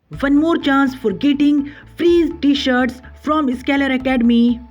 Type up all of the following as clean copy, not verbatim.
One more chance for getting free t-shirts from Scalar Academy.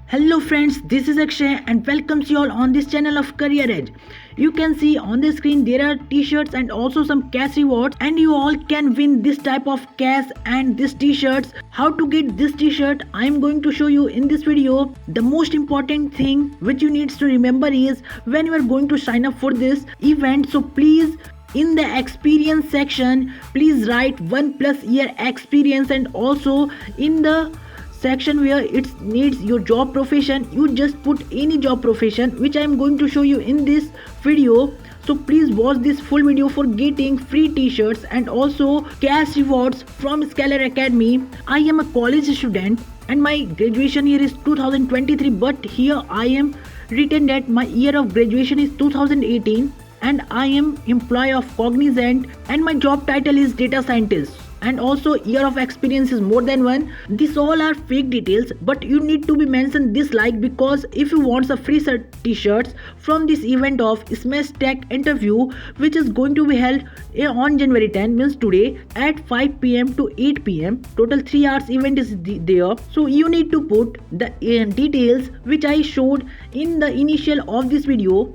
Hello friends, this is Akshay and welcomes you all on this channel of Career Edge. You can see on the screen there are t-shirts and also some cash rewards, and you all can win this type of cash and this t-shirts. How to get this t-shirt I am going to show you in this video. The most important thing which you need to remember is when you are going to sign up for this event, so please in the experience section please write 1+ year experience, and also in the section where it needs your job profession you just put any job profession, which I am going to show you in this video. So please watch this full video for getting free t-shirts and also cash rewards from Scalar Academy. I am a college student and my graduation year is 2023, but here I am written that my year of graduation is 2018 and I am employee of Cognizant and my job title is data scientist, and also year of experience is more than 1. These all are fake details, but you need to be mentioned this like, because if you want a free t-shirts from this event of Smash Tech interview, which is going to be held on January 10, means today at 5 p.m. to 8 p.m. Total 3 hours event is there. So you need to put the details which I showed in the initial of this video.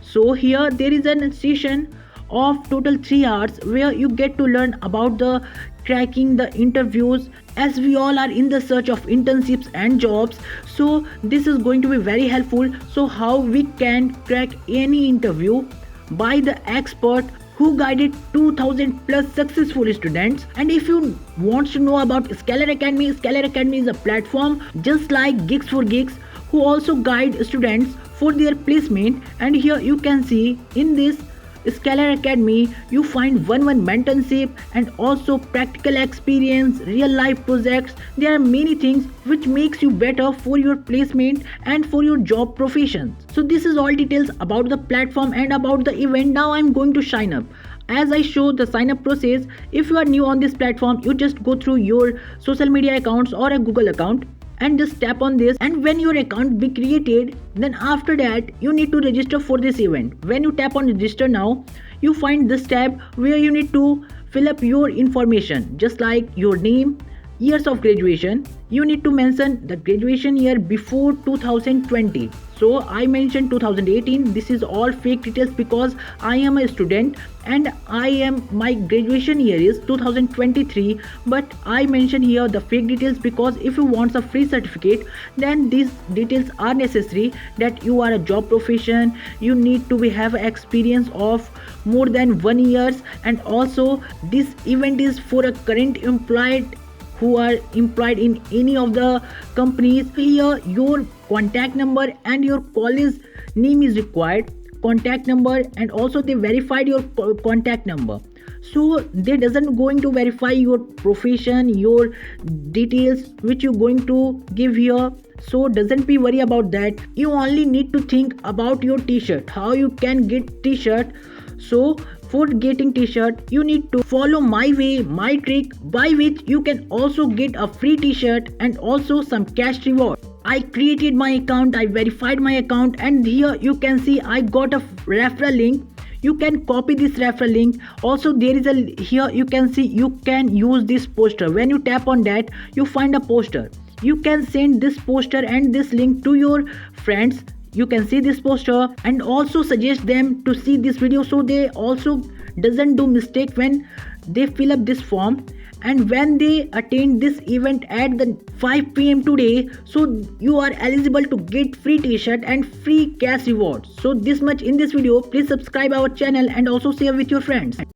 So here there is a session of total 3 hours where you get to learn about the cracking the interviews, as we all are in the search of internships and jobs. So this is going to be very helpful. So how we can crack any interview by the expert who guided 2000 plus successful students. And if you want to know about Scalar Academy is a platform just like Gigs for Gigs who also guide students for their placement. And here you can see in this Scalar Academy you find one mentorship and also practical experience, real life projects. There are many things which makes you better for your placement and for your job professions. So this is all details about the platform and about the event. Now I am going to sign up. As I show the sign up process, if you are new on this platform, you just go through your social media accounts or a Google account and just tap on this, and when your account be created, then after that you need to register for this event. When you tap on register now, you find this tab where you need to fill up your information just like your name, years of graduation. You need to mention the graduation year before 2020. So I mentioned 2018. This is all fake details because I am a student and my graduation year is 2023, but I mentioned here the fake details because if you want a free certificate, then these details are necessary, that you are a job profession, you need to have experience of more than 1 years, and also this event is for a current employed who are employed in any of the companies. Here your contact number and your college name is required, contact number, and also they verified your contact number. So they doesn't going to verify your profession, your details which you going to give here. So doesn't be worry about that. You only need to think about your t-shirt, how you can get t-shirt. So for getting t-shirt you need to follow my way, my trick, by which you can also get a free t-shirt and also some cash reward. I created my account, I verified my account, and here you can see I got a referral link. You can copy this referral link. Also there is here you can see you can use this poster. When you tap on that, you find a poster. You can send this poster and this link to your friends. You can see this poster and also suggest them to see this video, so they also doesn't do mistake when they fill up this form. And when they attend this event at the 5 p.m. today, so you are eligible to get free t-shirt and free cash rewards. So this much in this video. Please subscribe our channel and also share with your friends.